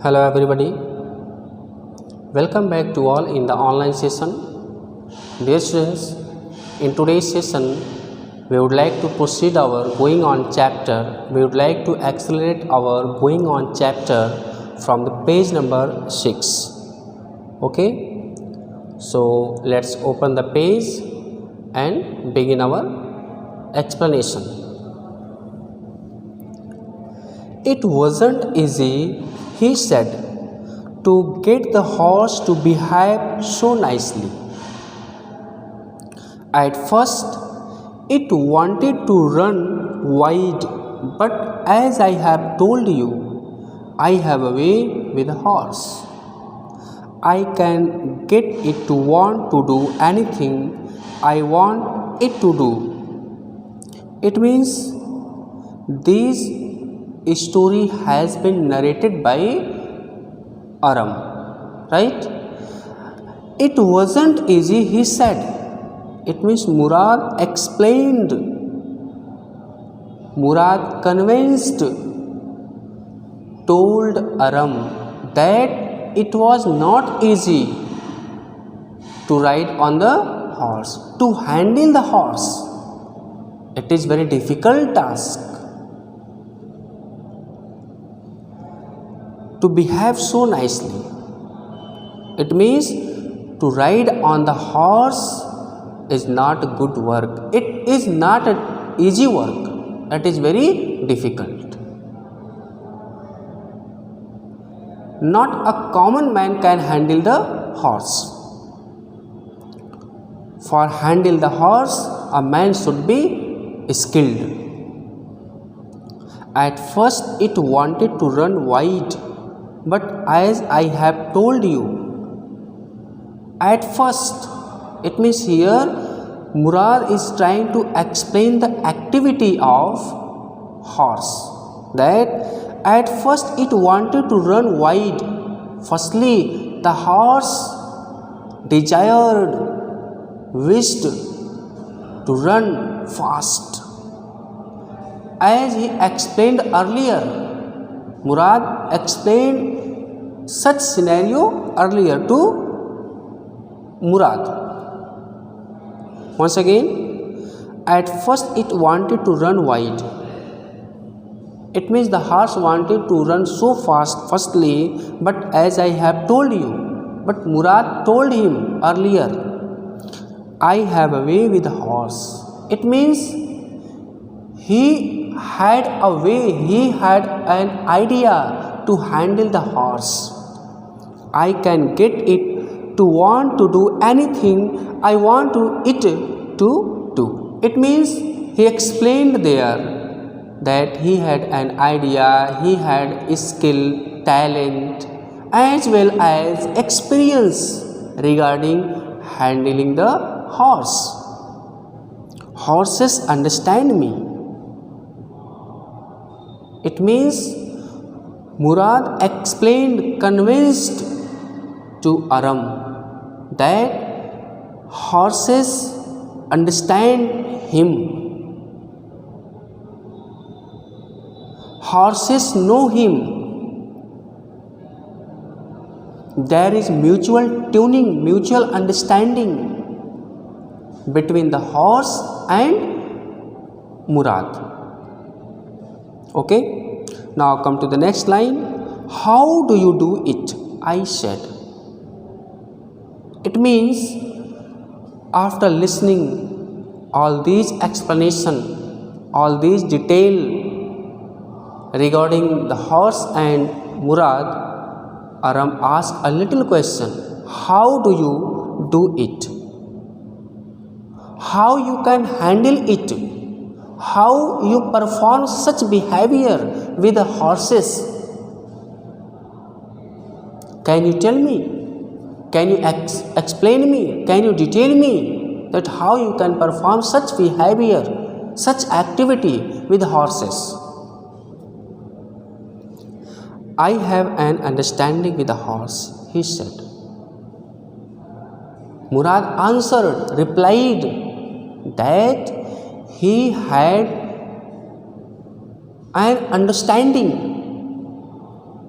Hello everybody, welcome back to all in the online session. Dear students, in today's session we would like to proceed our going on chapter. We would like to accelerate our going on chapter from the page number 6. Okay, so let's open the page and begin our explanation. It wasn't easy, he said, to get the horse to behave so nicely. At first, it wanted to run wide, but as I have told you, I have a way with a horse. I can get it to want to do anything I want it to do. It means this story has been narrated by Aram, right? It wasn't easy, he said. It means Murad explained, Murad convinced, told Aram that it was not easy to ride on the horse, to handle the horse. It is very difficult task. To behave so nicely. It means to ride on the horse is not good work. It is not an easy work. It is very difficult. Not a common man can handle the horse. For handle the horse, a man should be skilled. At first, it wanted to run wide. But as I have told you, at first, it means here Murad is trying to explain the activity of horse. That at first it wanted to run wide. Firstly, the horse desired, wished to run fast. As he explained earlier, Murad explained such scenario earlier to Murad. Once again, at first it wanted to run wide. It means the horse wanted to run so fast firstly, but as I have told you, but Murad told him earlier, I have a way with the horse. It means he had a way, he had an idea to handle the horse. I can get it to want to do anything I want it to do. It means he explained there that he had an idea, he had skill, talent, as well as experience regarding handling the horse. Horses understand me. It means Murad explained, convinced to Aram that horses understand him. Horses know him. There is mutual tuning, mutual understanding between the horse and Murad. Okay, now come to the next line. How do you do it? I said. It means after listening all these explanation, all these detail regarding the horse and Murad, Aram asked a little question. How do you do it? How you can handle it? How you perform such behavior with the horses? Can you tell me? Can you explain me? Can you detail me that how you can perform such behavior, such activity with horses? I have an understanding with the horse, he said. Murad answered, replied that he had an understanding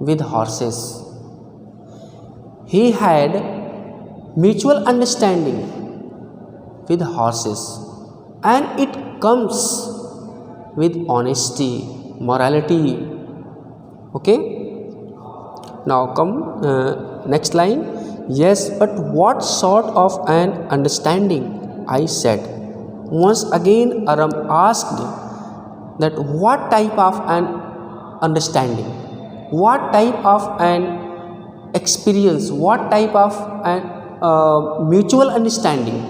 with horses. He had mutual understanding with horses, and it comes with honesty, morality. Okay, now come next line. Yes, but what sort of an understanding? I said. Once again Aram asked that what type of an understanding, what type of an experience, what type of an mutual understanding?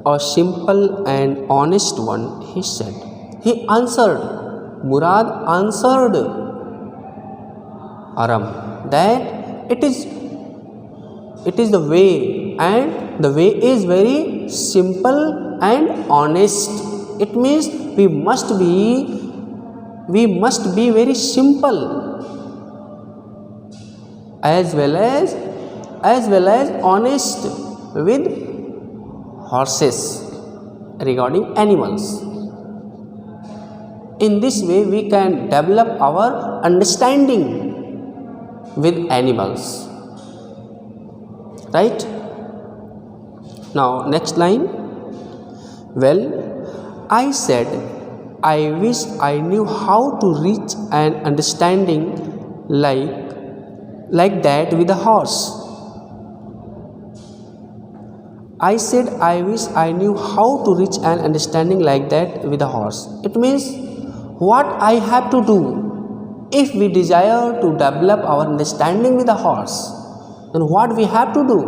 A simple and honest one, he said. He answered. Murad answered Aram that it is the way, and the way is very simple and honest. It means we must be very simple as well as honest with horses regarding animals. In this way we can develop our understanding with animals, right? Now next line. Well, I said, I wish I knew how to reach an understanding like that with a horse. I said, I wish I knew how to reach an understanding like that with a horse. It means what I have to do if we desire to develop our understanding with a horse. Then what we have to do?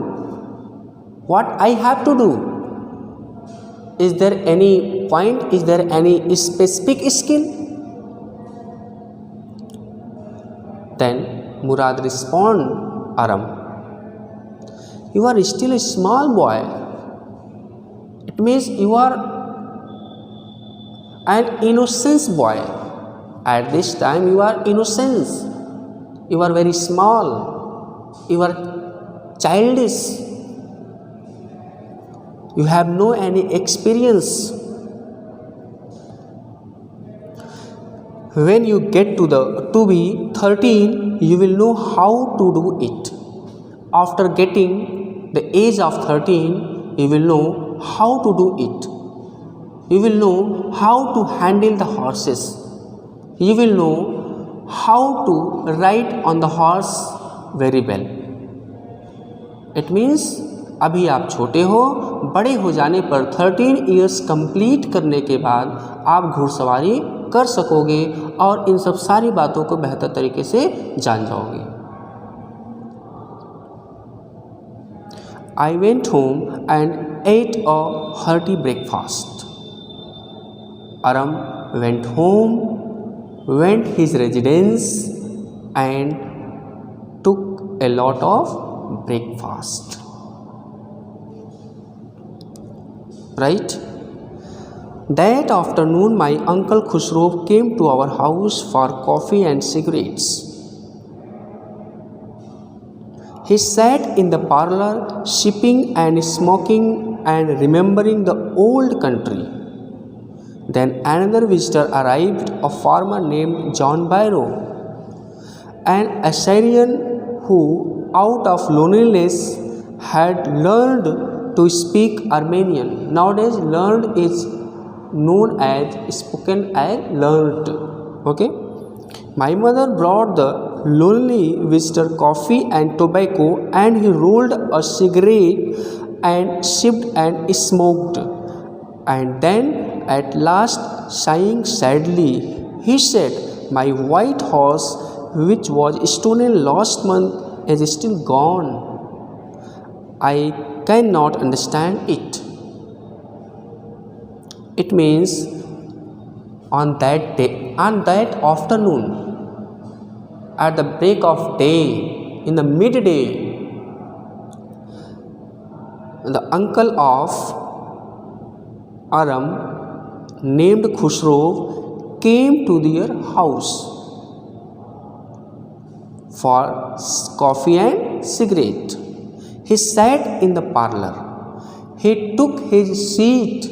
What I have to do? Is there any point? Is there any specific skill? Then Murad respond, Aram, you are still a small boy. It means you are an innocent boy. At this time you are innocent. You are very small. You are childish. You have no any experience. When you get to be 13, you will know how to do it. After getting the age of 13, you will know how to do it. You will know how to handle the horses. You will know how to ride on the horse very well. It means अभी आप छोटे हो, बड़े हो जाने पर 13 years complete करने के बाद आप घुड़सवारी कर सकोगे और इन सब सारी बातों को बेहतर तरीके से जान जाओगे. I went home and ate a hearty breakfast. Aram went home, went his residence and took a lot of breakfast. Right? That afternoon my uncle Khusro came to our house for coffee and cigarettes. He sat in the parlor sipping and smoking and remembering the old country. Then another visitor arrived, a farmer named John Byro, an Assyrian who out of loneliness had learned to speak Armenian. Nowadays learned is known as spoken as learned. Okay. My mother brought the lonely visitor coffee and tobacco, and he rolled a cigarette and sipped and smoked. And then at last, sighing sadly, he said, my white horse, which was stolen last month, is still gone. I cannot understand it. It means on that day, on that afternoon, at the break of day, in the midday, the uncle of Aram named Khusro came to their house for coffee and cigarette. He sat in the parlor. He took his seat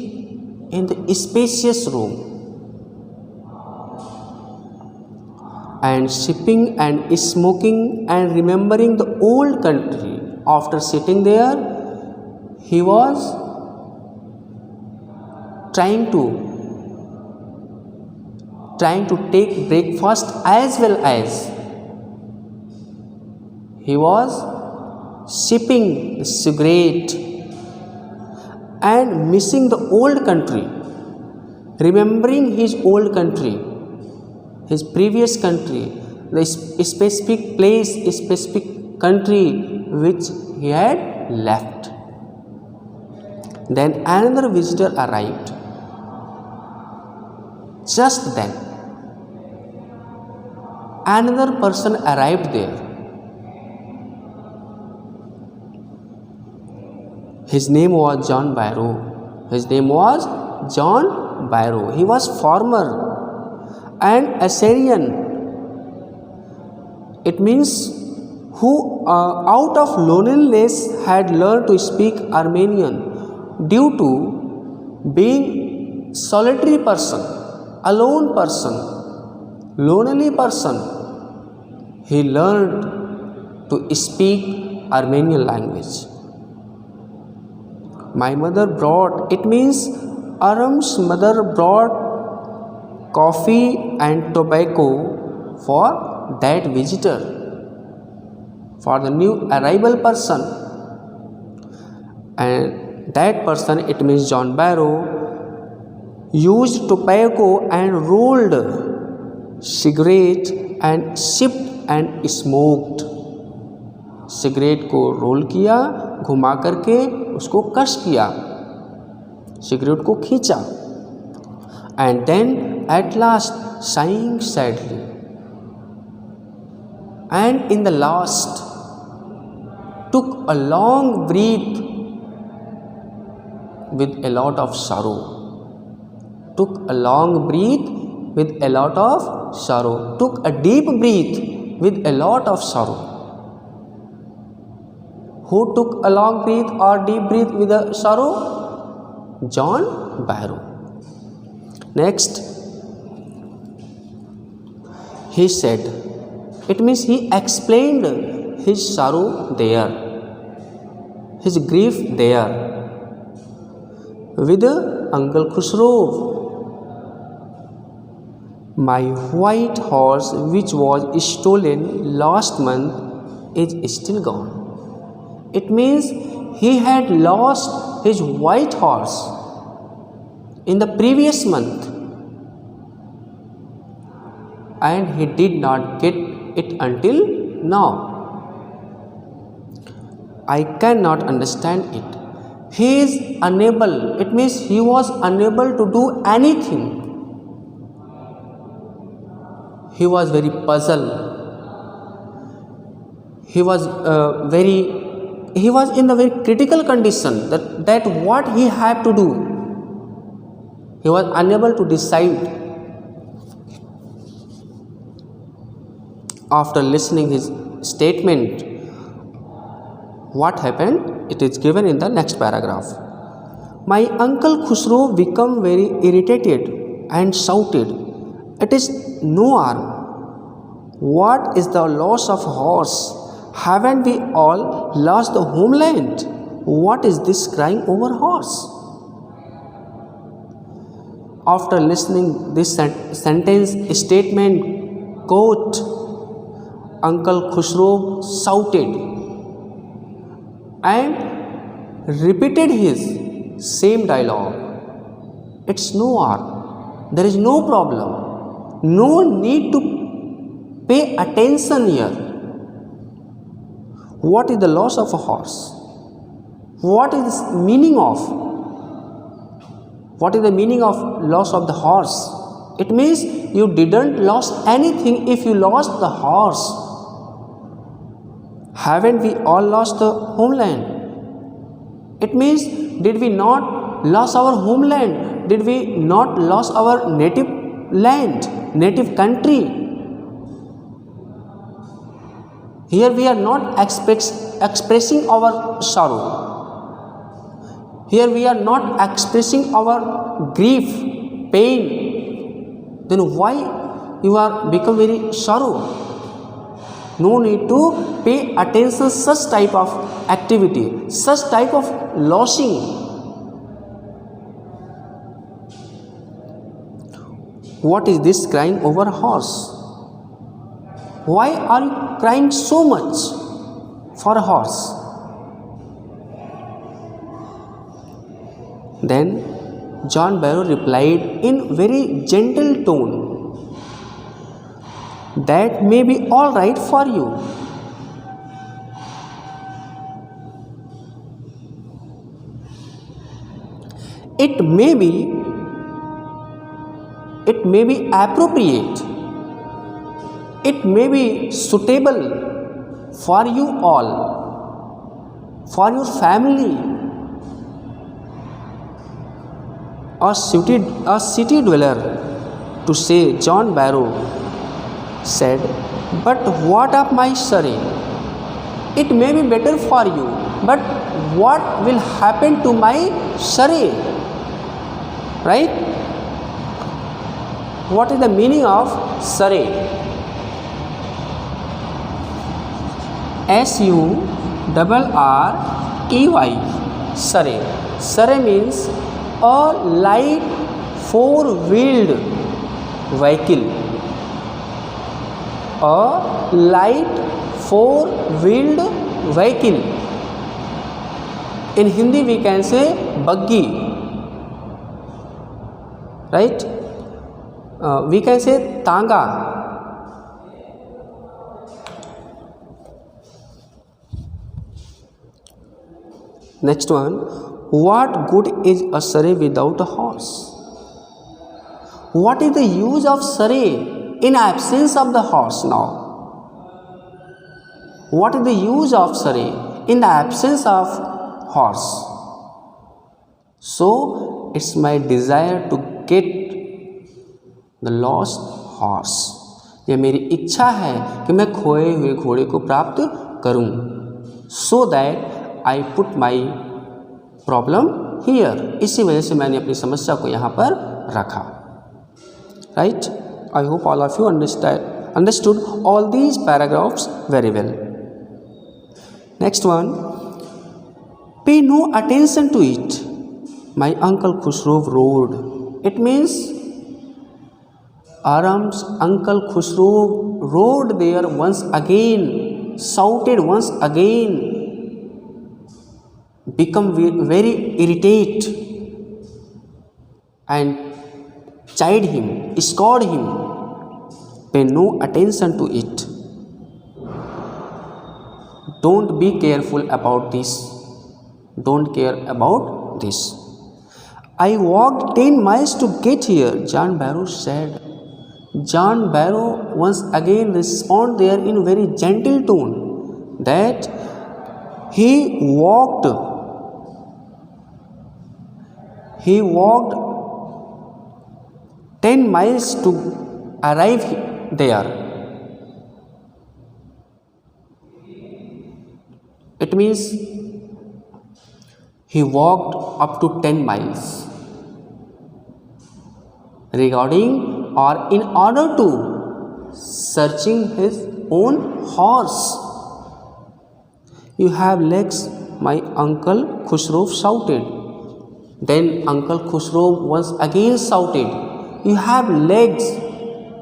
in the spacious room. and sipping and smoking and remembering the old country. After sitting there, he was trying to take breakfast, as well as he was sipping the cigarette and missing the old country, remembering his old country, his previous country, the specific place, specific country which he had left. Then another visitor arrived. Just then, another person arrived there. His name was John Barrow. His name was John Barrow. He was farmer and Assyrian. It means who out of loneliness had learned to speak Armenian. Due to being solitary person, alone person, lonely person, he learned to speak Armenian language. My mother brought, it means Aram's mother brought coffee and tobacco for that visitor, for the new arrival person. And that person, it means John Barrow, used tobacco and rolled cigarette and sipped and smoked. Cigarette को role किया, घुमा करके उसको कश किया, cigarette को खींचा, and then at last sighing sadly, and in the last took a long breath with a lot of sorrow. Took a long breath with a lot of sorrow. Took a deep breath with a lot of sorrow. Who took a long breath or deep breath with a sorrow? John Barrow. Next, he said, it means he explained his sorrow there, his grief there, with Uncle Khusro. My white horse, which was stolen last month, is still gone. It means he had lost his white horse in the previous month, and he did not get it until now. I cannot understand it. He is unable, it means he was unable to do anything. He was very puzzled. He was in a very critical condition that what he had to do. He was unable to decide. After listening his statement, what happened? It is given in the next paragraph. My Uncle Khusro became very irritated and shouted, "It is no harm. What is the loss of a horse? Haven't we all lost the homeland? What is this crying over horse?" After listening this sentence, statement, quote, Uncle Khusro shouted and repeated his same dialogue. It's no harm. There is no problem. No need to pay attention here. What is the loss of a horse? What is the meaning of? What is the meaning of loss of the horse? It means you didn't lost anything if you lost the horse. Haven't we all lost the homeland? It means, did we not lose our homeland? Did we not lose our native land, native country? Here we are not expressing our sorrow. Here we are not expressing our grief, pain. Then why you are become very sorrow. No need to pay attention such type of activity, such type of losing. What is this crying over horse? Why are you crying so much for a horse? Then John Barrow replied in very gentle tone, that may be all right for you. It may be appropriate. It may be suitable for you all, for your family. A city dweller, to say John Barrow, said, but what of my Surrey? It may be better for you, but what will happen to my Surrey? Right? What is the meaning of Surrey? Surrey. Surrey. Surrey means a light four-wheeled vehicle. A light four-wheeled vehicle. In Hindi we can say buggy, right? We can say tanga. Next one, what good is a surrey without a horse? What is the use of surrey in absence of the horse now? What is the use of surrey in the absence of horse? So it's my desire to get the lost horse. यह मेरी इच्छा है कि मैं खोए हुए घोड़े को प्राप्त करूं. So that I put my problem here. इसी वजह से मैंने अपनी समस्या को यहाँ पर रखा. Right? I hope all of you understood all these paragraphs very well. Next one. Pay no attention to it. My uncle Khusro roared. It means Aram's uncle Khusro roared there once again, shouted once again, become very irritated and chide him, scold him. Pay no attention to it. Don't be careful about this. Don't care about this. I walked 10 miles to get here, John Barrow said. John Barrow once again responded there in very gentle tone that he walked 10 miles to arrive there. It means he walked up to 10 miles regarding or in order to searching his own horse. You have legs, my uncle Khusro shouted. Then Uncle Khusro once again shouted, you have legs,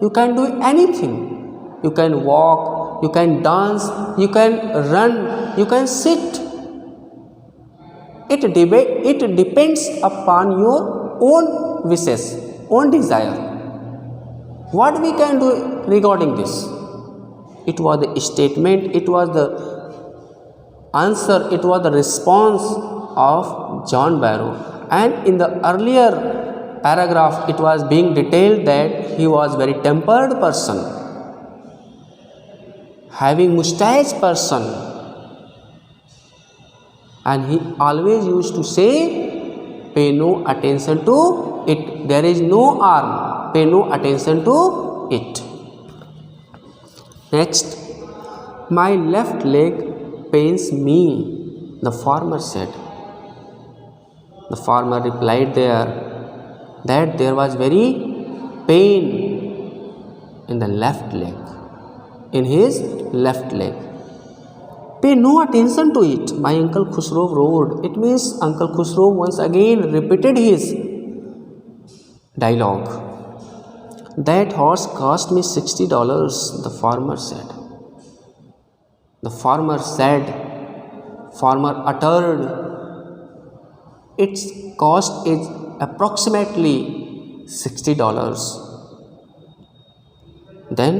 you can do anything. You can walk, you can dance, you can run, you can sit. It depends upon your own wishes, own desire. What we can do regarding this? It was the statement, it was the answer, it was the response of John Barrow. And in the earlier paragraph, it was being detailed that he was very tempered person, having mustache person, and he always used to say, pay no attention to it. There is no harm. Pay no attention to it. Next, my left leg pains me, the farmer said. The farmer replied there that there was very pain in the left leg, in his left leg. Pay no attention to it, my Uncle Khusro roared. It means Uncle Khusro once again repeated his dialogue. That horse cost me $60, the farmer said. The farmer uttered, its cost is approximately $60. Then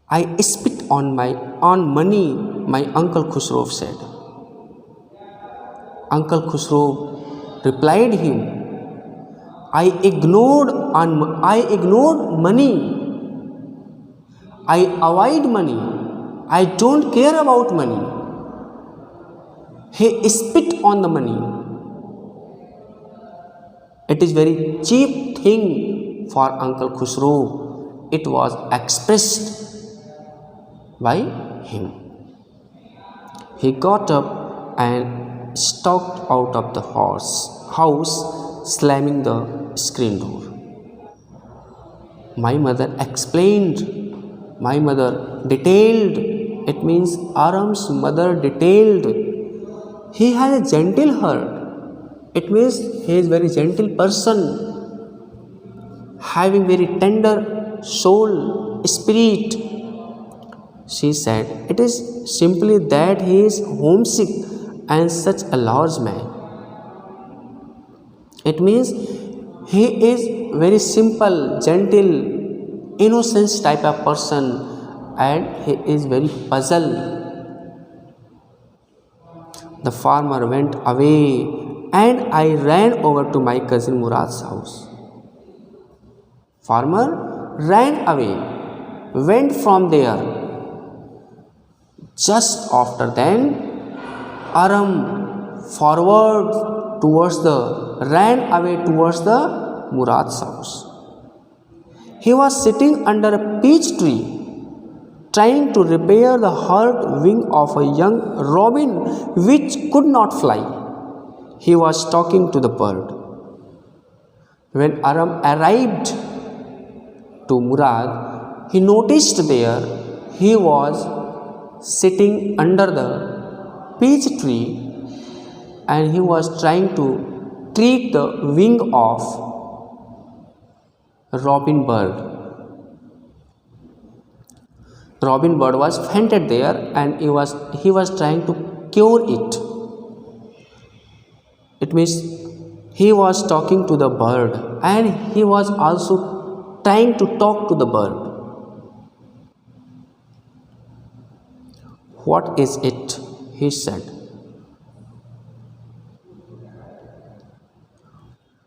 I spit on money, my Uncle Khusro said. Uncle Khusro replied him, I ignored money. I avoid money. I don't care about money. He spit on the money. It is very cheap thing for Uncle Khusro. It was expressed by him. He got up and stalked out of the house, slamming the screen door. My mother explained. My mother detailed. It means Aram's mother detailed. He has a gentle heart. It means he is very gentle person, having very tender soul, spirit. She said, it is simply that he is homesick and such a large man. It means he is very simple, gentle, innocent type of person, and he is very puzzled. The farmer went away and I ran over to my cousin Murad's house. Farmer ran away, went from there. Just after then, Aram ran away towards the Murad's house. He was sitting under a peach tree, trying to repair the hurt wing of a young robin which could not fly. He was talking to the bird. When Aram arrived to Murad, he noticed there he was sitting under the peach tree and he was trying to treat the wing of robin bird. Robin bird was fainted there and he was trying to cure it. It means he was talking to the bird and he was also trying to talk to the bird. What is it? He said.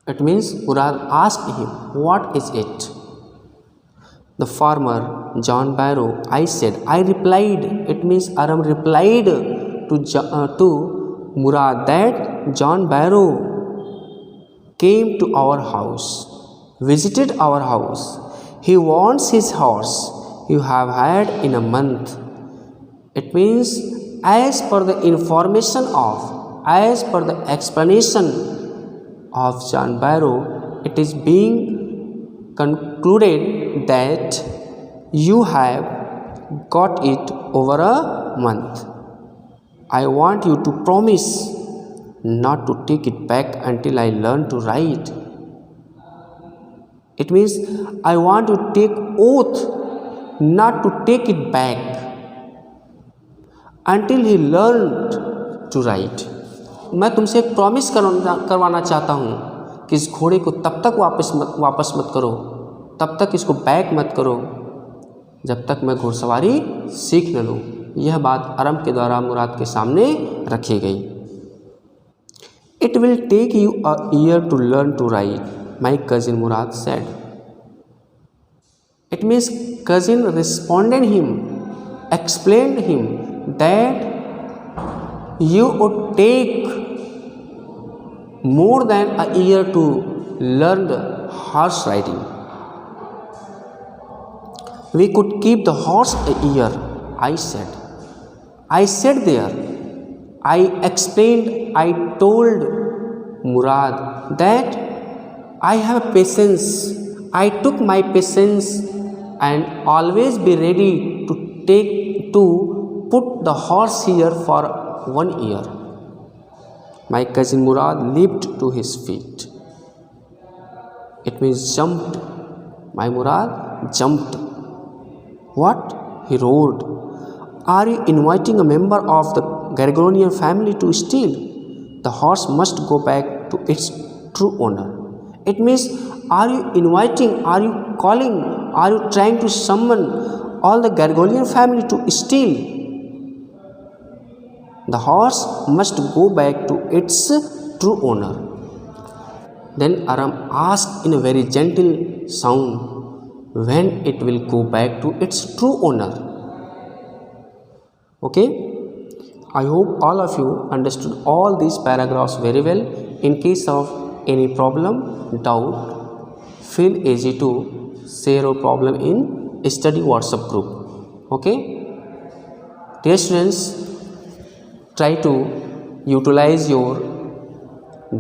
It means Murad asked him, what is it? The farmer, John Barrow, I said. I replied. It means Aram replied to Murad that John Barrow came to our house, visited our house. He wants his horse you have had in a month. It means as per the explanation of John Barrow, it is being concluded that you have got it over a month. I want you to promise not to take it back until I learn to write. It means I want to take oath not to take it back until he learned to write. मैं तुमसे एक promise करवाना चाहता हूँ कि इस घोड़े को तब तक वापस मत करो, तब तक इसको बैक मत करो जब तक मैं घुड़सवारी सीख न लूँ। यह बात अरम के द्वारा मुराद के सामने रखी गई। It will take you a year to learn to write, my cousin Murad said. It means cousin responded him, explained him that you would take more than a year to learn the horse riding. We could keep the horse a year, I said. I sat there. I explained, I told Murad that I have patience. I took my patience and always be ready to put the horse here for 1 year. My cousin Murad leaped to his feet. It means jumped. My Murad jumped. What? He roared. Are you inviting a member of the Gargonian family to steal? The horse must go back to its true owner. It means, are you inviting, are you calling, are you trying to summon all the Gargonian family to steal? The horse must go back to its true owner. Then Aram asked in a very gentle sound when it will go back to its true owner. Okay, I hope all of you understood all these paragraphs very well. In case of any problem, doubt, feel easy to share your problem in study WhatsApp group. Okay, dear students, try to utilize your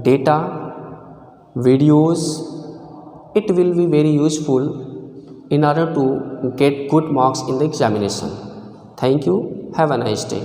data, videos. It will be very useful in order to get good marks in the examination. Thank you. Have a nice day.